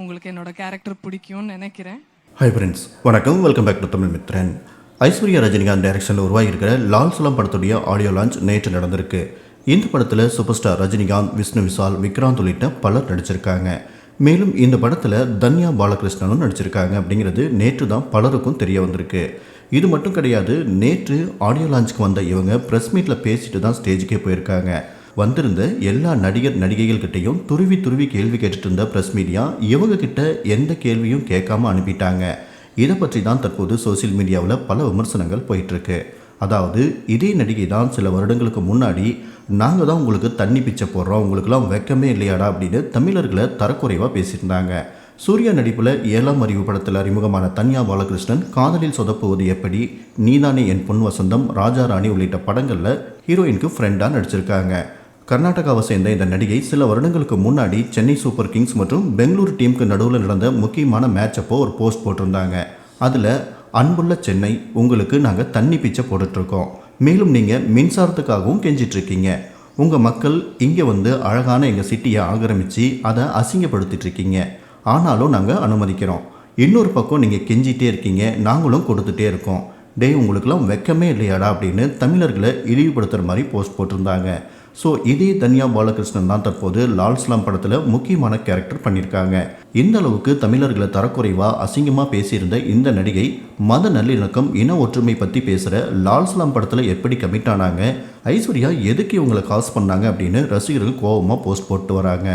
உங்களுக்கு என்னோட கேரக்டர் பிடிக்கும்னு நினைக்கிறேன். ஹாய் ஃப்ரெண்ட்ஸ், வணக்கம். Welcome back to Tamil Mithran. Aishwarya Rajinikanth டைரக்ஷனில் உருவாகியிருக்கிற லால் சலாம் படத்துடைய ஆடியோ லான்ச் நேற்று நடந்திருக்கு. இந்த படத்தில் சூப்பர் ஸ்டார் ரஜினிகாந்த், விஷ்ணு விஷால், விக்ராந்த் உள்ளிட்ட பலர் நடிச்சிருக்காங்க. மேலும் இந்த படத்தில் தன்யா பாலகிருஷ்ணனும் நடிச்சிருக்காங்க அப்படிங்கிறது நேற்று தான் பலருக்கும் தெரிய வந்திருக்கு. இது மட்டும் கிடையாது, நேற்று ஆடியோ லான்ச்சுக்கு வந்த இவங்க ப்ரெஸ் மீட்டில் பேசிட்டு தான் ஸ்டேஜுக்கே போயிருக்காங்க. வந்திருந்த எல்லா நடிகர் நடிகைகள்கிட்டையும் துருவி துருவி கேள்வி கேட்டுட்டு இருந்த ப்ரெஸ் மீடியா இவங்க கிட்ட எந்த கேள்வியும் கேட்காம அனுப்பிட்டாங்க. இதை பற்றி தான் தற்போது சோசியல் மீடியாவில் பல விமர்சனங்கள் போயிட்டுருக்கு. அதாவது இதே நடிகை தான் சில வருடங்களுக்கு முன்னாடி நாங்கள் தான் உங்களுக்கு தண்ணி பிச்சை போடுறோம், உங்களுக்குலாம் வெக்கமே இல்லையாடா அப்படின்னு தமிழர்களை தரக்குறைவாக பேசியிருந்தாங்க. சூர்யா நடிப்பில் 7ஆம் அறிவு படத்தில் அறிமுகமான தன்யா பாலகிருஷ்ணன் காதலில் சொதப்புவது எப்படி, நீதானே என் பொன் வசந்தம், ராஜா ராணி உள்ளிட்ட படங்களில் ஹீரோயினுக்கு ஃப்ரெண்டாக நடிச்சிருக்காங்க. கர்நாடகாவை சேர்ந்த இந்த நடிகை சில வருடங்களுக்கு முன்னாடி சென்னை சூப்பர் கிங்ஸ் மற்றும் பெங்களூரு டீமுக்கு நடுவில் நடந்த முக்கியமான மேட்ச் அப்போ ஒரு போஸ்ட் போட்டிருந்தாங்க. அதில் அன்புள்ள சென்னை, உங்களுக்கு நாங்கள் தண்ணி பிச்சை போட்டுட்ருக்கோம், மேலும் நீங்கள் மின்சாரத்துக்காகவும் கெஞ்சிட்ருக்கீங்க, உங்கள் மக்கள் இங்கே வந்து அழகான எங்கள் சிட்டியை ஆக்கிரமித்து அதை அசிங்கப்படுத்திட்டுருக்கீங்க, ஆனாலும் நாங்கள் அனுமதிக்கிறோம். இன்னொரு பக்கம் நீங்கள் கெஞ்சிட்டே இருக்கீங்க, நாங்களும் கொடுத்துட்டே இருக்கோம், டேய் உங்களுக்கெல்லாம் வெக்கமே இல்லையாடா அப்படின்னு தமிழர்களை இழிவுபடுத்துகிற மாதிரி போஸ்ட் போட்டிருந்தாங்க. ஸோ இதே தன்யா பாலகிருஷ்ணன் தான் தற்போது லால் சலாம் படத்தில் முக்கியமான கேரக்டர் பண்ணியிருக்காங்க. இந்த அளவுக்கு தமிழர்களை தரக்குறைவாக அசிங்கமாக பேசியிருந்த இந்த நடிகை மத நல்லிணக்கம், இன ஒற்றுமை பற்றி பேசுகிற லால் சலாம் படத்தில் எப்படி கமிட் ஆனாங்க, ஐஸ்வர்யா எதுக்கு இவங்களை காசு பண்ணாங்க அப்படின்னு ரசிகர்கள் கோபமாக போஸ்ட் போட்டு வராங்க.